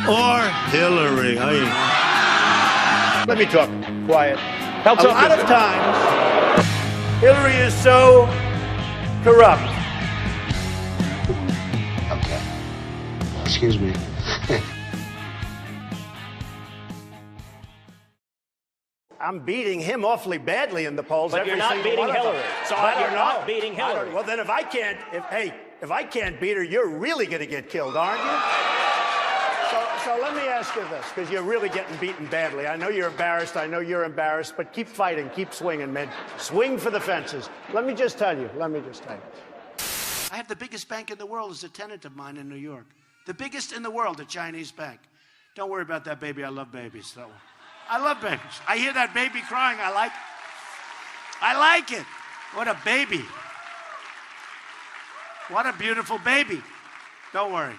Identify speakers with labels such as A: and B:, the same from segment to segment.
A: or Hillary?
B: Let me talk. Quiet.
C: A
B: lot of times, Hillary is so corrupt.
D: Okay. Excuse me.
B: I'm beating him awfully badly in the polls.
C: But you're not beating Hillary.
B: So
C: you're not beating Hillary.
B: Well, then if I can't beat her, you're really going to get killed, aren't you? So let me ask you this, because you're really getting beaten badly. I know you're embarrassed. I know you're embarrassed. But keep fighting. Keep swinging, man. Swing for the fences. Let me just tell you. I have the biggest bank in the world as a tenant of mine in New York. The biggest in the world, a Chinese bank. Don't worry about that baby. I love babies. So I love babies. I hear that baby crying. I like it. What a baby. What a beautiful baby. Don't worry.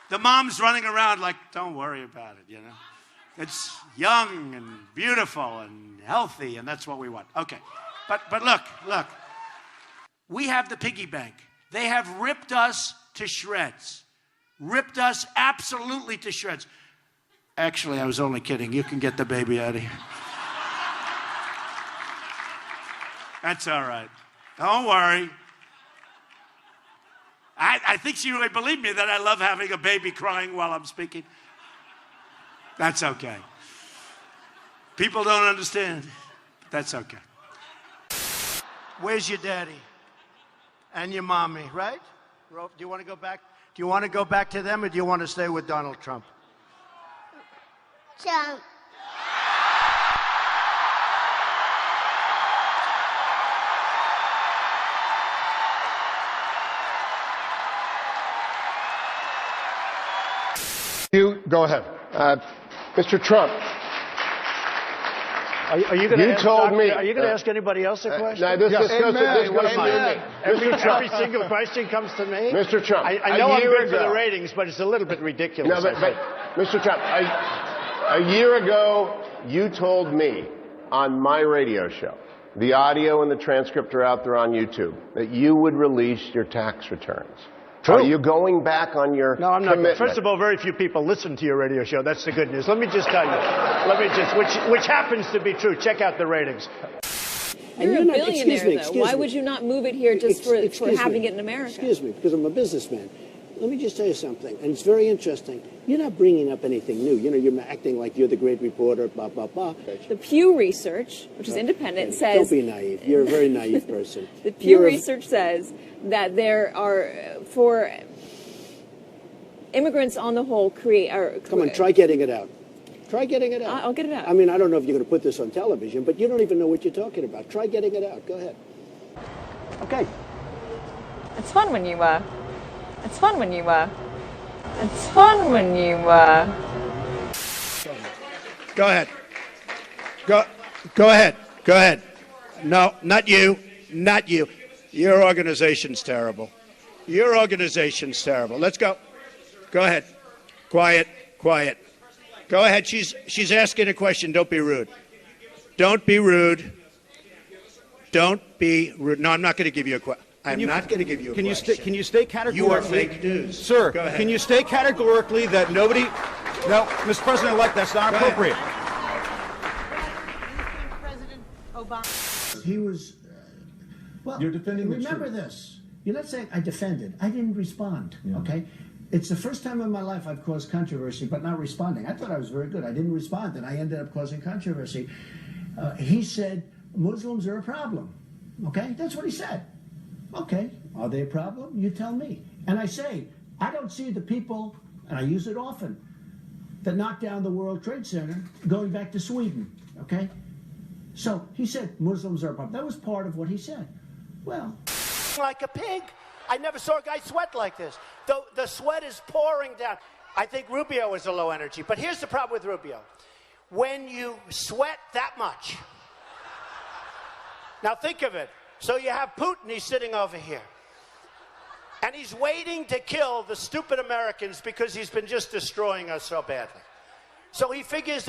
B: The mom's running around like, don't worry about it, you know. It's young and beautiful and healthy, and that's what we want. Okay. But look. We have the piggy bank. They have ripped us to shreds. Ripped us absolutely to shreds. Actually, I was only kidding. You can get the baby out of here. That's all right. Don't worry. I think she really believed me that I love having a baby crying while I'm speaking. That's okay. People don't understand. But that's okay. Where's your daddy? And your mommy, right? Do you want to go back? Do you want to go back to them, or do you want to stay with Donald Trump?
E: Trump.
D: You go ahead. Mr. Trump.
B: Are you going to
D: Are
B: you going to ask anybody else a question?
D: No, this goes to me.
B: Every single question comes to me?
D: Mr. Trump.
B: I know I'm good for the ratings, but it's a little bit ridiculous.
D: No, but Mr. Trump, a year ago, you told me on my radio show, the audio and the transcript are out there on YouTube, that you would release your tax returns. True. Are you going back on your
B: No, I'm not.
D: commitment?
B: First of all, very few people listen to your radio show. That's the good news. Let me just tell you. Which happens to be true. Check out the ratings.
F: You're a billionaire, though. Why would you not move it here just for having it in America?
G: Excuse me, because I'm a businessman. Let me just tell you something, and it's very interesting. You're not bringing up anything new. You know, you're acting like you're the great reporter, blah, blah, blah.
F: The Pew Research, which is independent, says...
G: Don't be naive. You're a very naive person.
F: The Pew Research says that there are, for immigrants on the whole,
G: Come on, try getting it out. Try getting it out.
F: I'll get it out.
G: I mean, I don't know if you're going to put this on television, but you don't even know what you're talking about. Try getting it out. Go ahead. Okay.
F: It's fun when you, It's fun when you,
B: Go ahead. Go ahead. No, not you. Your organization's terrible. Let's go. Go ahead. Quiet. Go ahead. She's asking a question. Don't be rude. No, I'm not going to give you a question. I'm not going to give you a question.
C: Can you state categorically?
B: You are fake news.
C: Sir,
B: Go ahead.
C: can you state categorically that nobody... No, Mr. President-elect, that's not appropriate.
H: President Obama.
G: He was... well,
C: You're defending the
G: remember
C: truth.
G: this. You're not saying I defended. I didn't respond, okay? It's the first time in my life I've caused controversy, but not responding. I thought I was very good. I didn't respond, and I ended up causing controversy. He said, Muslims are a problem, okay? That's what he said. Okay, are they a problem? You tell me. And I say, I don't see the people, and I use it often, that knocked down the World Trade Center going back to Sweden, okay? So he said Muslims are a problem. That was part of what he said. Well...
B: like a pig. I never saw a guy sweat like this. The sweat is pouring down. I think Rubio is a low energy, but here's the problem with Rubio. When you sweat that much, now think of it. So you have Putin, he's sitting over here. And he's waiting to kill the stupid Americans because he's been just destroying us so badly. So he figures,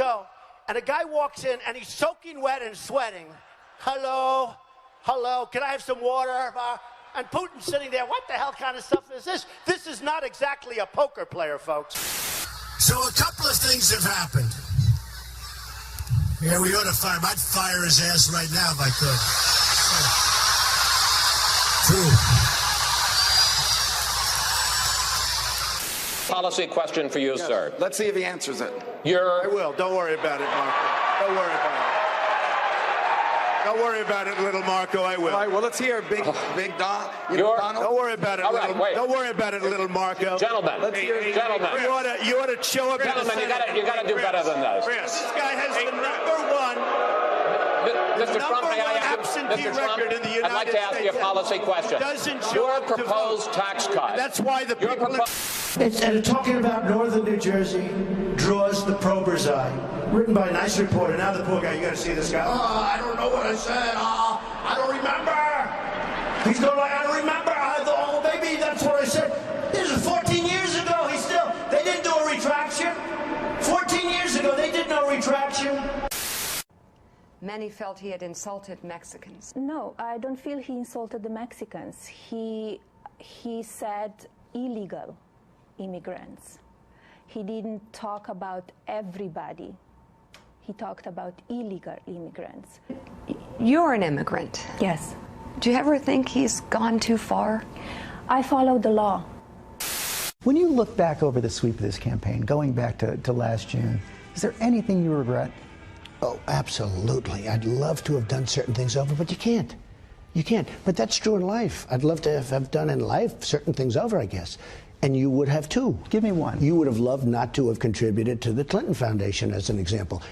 B: and a guy walks in and he's soaking wet and sweating. Hello, can I have some water? And Putin's sitting there, what the hell kind of stuff is this? This is not exactly a poker player, folks.
A: So a couple of things have happened. Yeah, we ought to fire him. I'd fire his ass right now if I could. True.
E: Policy question for you, sir.
I: Let's see if he answers it.
B: I will. Don't worry about it, Marco. Don't worry about it. Don't worry about it, little Marco. I will.
I: All right, well, let's hear Big Don. Donald.
B: Don't worry about it, don't worry about it, little Marco.
E: Gentlemen, gentlemen.
B: You ought to show up.
E: Gentlemen, you got to do better than this.
B: This guy has the
E: Mr. Trump,
B: number one absentee record in the United States.
E: I'd like to ask you a policy question. Your proposed tax cut.
B: That's why the people. And talking about northern New Jersey draws the prober's eye. Written by a nice reporter. Now the poor guy, you got to see this guy. Oh, I don't know what I said. I don't remember. He's going like, I don't remember. I thought, oh, maybe that's what I said. This is 14 years ago. They didn't do a retraction. 14 years ago, they did no retraction.
J: Many felt he had insulted Mexicans.
K: No, I don't feel he insulted the Mexicans. He said illegal immigrants. He didn't talk about everybody. He talked about illegal immigrants.
J: You're an immigrant.
K: Yes.
J: Do you ever think he's gone too far?
K: I follow the law.
L: When you look back over the sweep of this campaign, going back to last June, is there anything you regret?
G: Oh, absolutely. I'd love to have done certain things over, but you can't. You can't. But that's true in life. I'd love to have done in life certain things over, I guess. And you would have too.
L: Give me one.
G: You would have loved not to have contributed to the Clinton Foundation, as an example.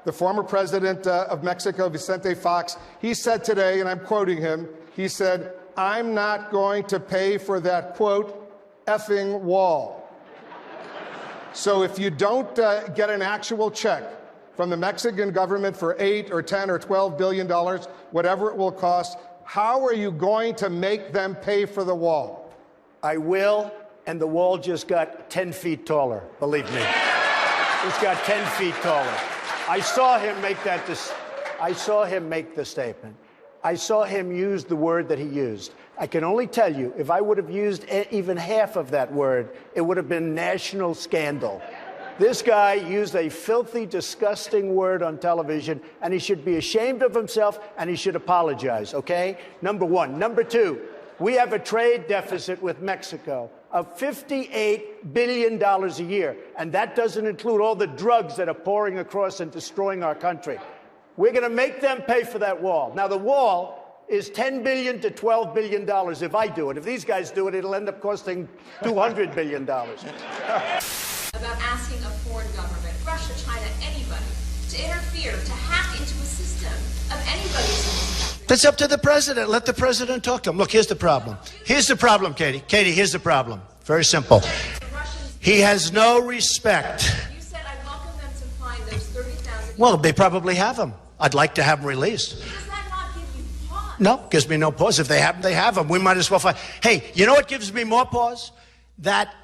M: The former president of Mexico, Vicente Fox, he said today, and I'm quoting him, he said, "I'm not going to pay for that, quote, effing wall." So if you don't get an actual check from the Mexican government for $8 or $10 or $12 billion, whatever it will cost, how are you going to make them pay for the wall?
B: I will, and the wall just got 10 feet taller, believe me. It's got 10 feet taller. I saw him make the statement. I saw him use the word that he used. I can only tell you, if I would have used even half of that word, it would have been national scandal. This guy used a filthy, disgusting word on television, and he should be ashamed of himself, and he should apologize, okay? Number one. Number two, we have a trade deficit with Mexico of $58 billion a year, and that doesn't include all the drugs that are pouring across and destroying our country. We're going to make them pay for that wall. Now, the wall is $10 billion to $12 billion if I do it. If these guys do it, it'll end up costing $200 billion.
N: About asking a foreign government, Russia, China, anybody, to interfere, to hack into a system of anybody's.
B: That's up to the president. Let the president talk to him. Look, here's the problem. Here's the problem, Katie. Katie, here's the problem. Very simple. He has no respect.
N: You said I welcome them to find those 30,000.
B: Well, they probably have them. I'd like to have them released.
N: Does that not give you pause?
B: No, gives me no pause. If they have them, they have them. We might as well find. Hey, you know what gives me more pause? That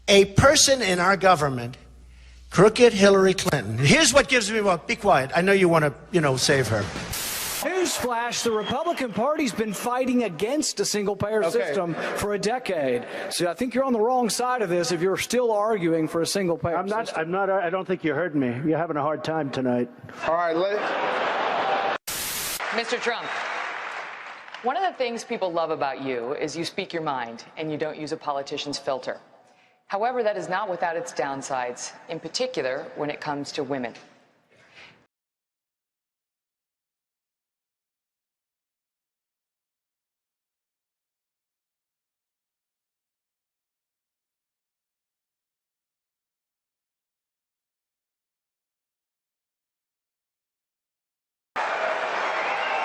B: a person in our government, crooked Hillary Clinton. Here's what gives me more. Be quiet. I know you want to, save her.
O: Newsflash, the Republican Party's been fighting against a single-payer system for a decade. So I think you're on the wrong side of this if you're still arguing for a single-payer system.
B: I don't think you heard me. You're having a hard time tonight.
M: All right,
P: Mr. Trump, one of the things people love about you is you speak your mind and you don't use a politician's filter. However, that is not without its downsides, in particular when it comes to women.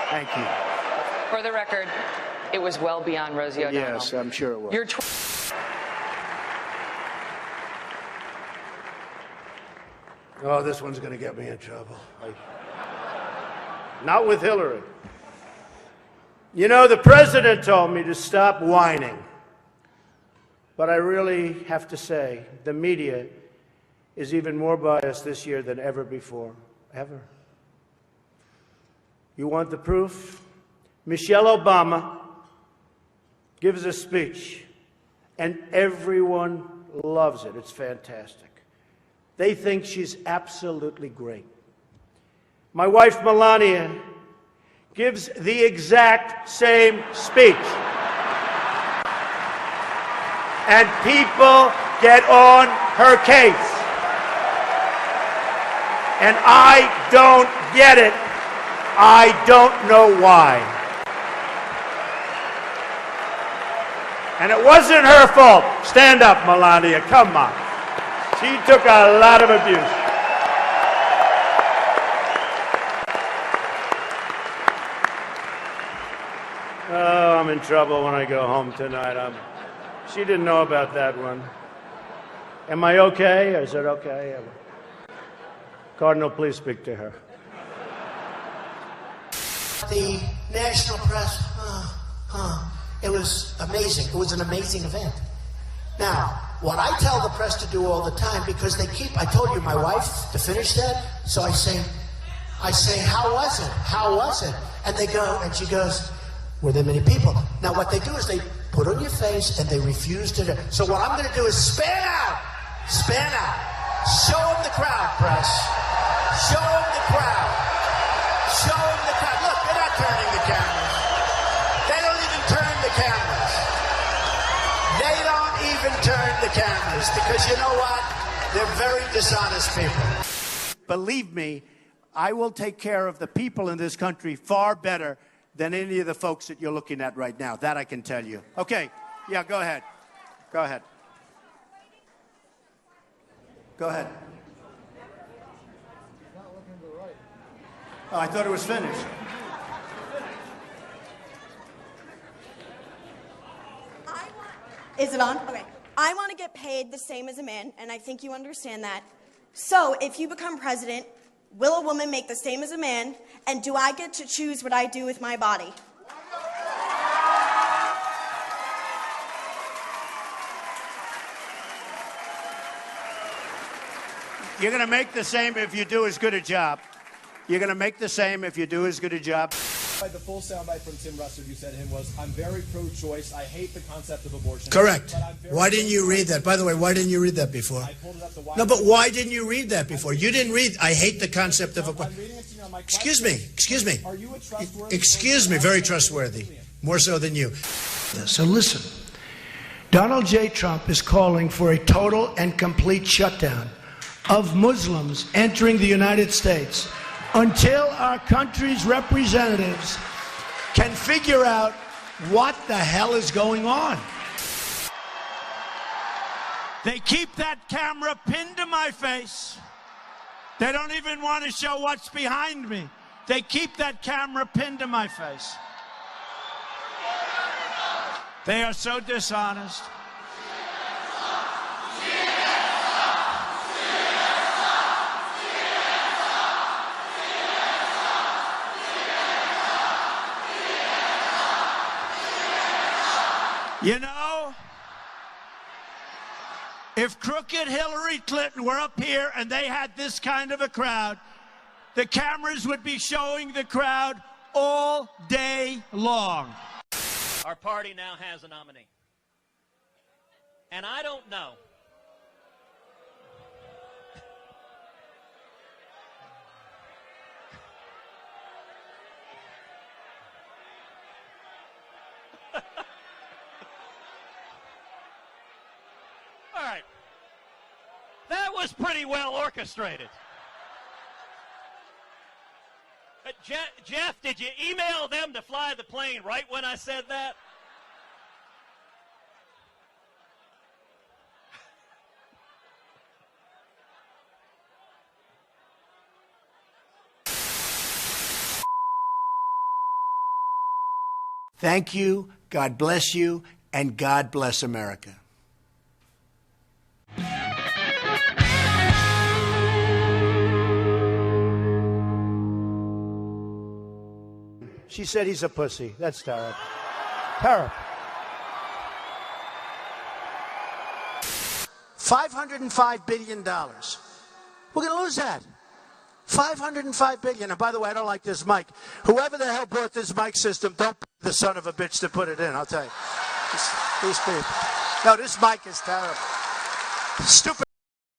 B: Thank you.
P: For the record, it was well beyond Rosie O'Donnell.
B: Yes, I'm sure it was. Oh, this one's going to get me in trouble. Not with Hillary. You know, the president told me to stop whining. But I really have to say, the media is even more biased this year than ever before. Ever. You want the proof? Michelle Obama gives a speech, and everyone loves it. It's fantastic. They think she's absolutely great. My wife, Melania, gives the exact same speech. And people get on her case. And I don't get it. I don't know why. And it wasn't her fault. Stand up, Melania. Come on. She took a lot of abuse. Oh, I'm in trouble when I go home tonight. She didn't know about that one. Am I okay? Is it okay? Cardinal, please speak to her.
Q: The national press, it was amazing. It was an amazing event. Now, what I tell the press to do all the time, because they keep, I told you my wife to finish that, so I say, how was it? How was it? And they go, and she goes, were there many people? Now, what they do is they put on your face and they refuse to. So what I'm going to do is span out. Span out. Show them the crowd, press. Show them the crowd. Show them the crowd. Look, they're not turning the cameras. They don't even turn the cameras. They don't even turn the cameras because you know what? They're very dishonest people.
B: Believe me, I will take care of the people in this country far better than any of the folks that you're looking at right now. That I can tell you. Okay. Yeah, go ahead. Go ahead. Go ahead. Oh, I thought it was finished.
R: Is it on? Okay. I want to get paid the same as a man, and I think you understand that. So, if you become president, will a woman make the same as a man, and do I get to choose what I do with my body?
B: You're going to make the same if you do as good a job. You're going to make the same if you do as good a job.
S: The full soundbite from Tim Russert you said to him was, I'm very pro-choice. I hate the concept of abortion.
A: Correct. Why didn't you read that? By the way, why didn't you read that before?
S: I pulled it up the
A: No, but why didn't you read that before? You didn't read, I hate the concept of abortion. Excuse me.
S: Are you a trustworthy?
A: Excuse me, very trustworthy. More so than you.
G: So listen, Donald J. Trump is calling for a total and complete shutdown of Muslims entering the United States until our country's representatives can figure out what the hell is going on.
B: They keep that camera pinned to my face. They don't even want to show what's behind me. They keep that camera pinned to my face. They are so dishonest. You know, if crooked Hillary Clinton were up here and they had this kind of a crowd, the cameras would be showing the crowd all day long.
T: Our party now has a nominee. And I don't know. All right. That was pretty well orchestrated. Jeff, did you email them to fly the plane right when I said that?
B: Thank you, God bless you, and God bless America. She said he's a pussy. That's terrible. Terrible. $505 billion. We're going to lose that. $505 billion. And by the way, I don't like this mic. Whoever the hell brought this mic system, don't be the son of a bitch to put it in, I'll tell you. These people. No, this mic is terrible. Stupid.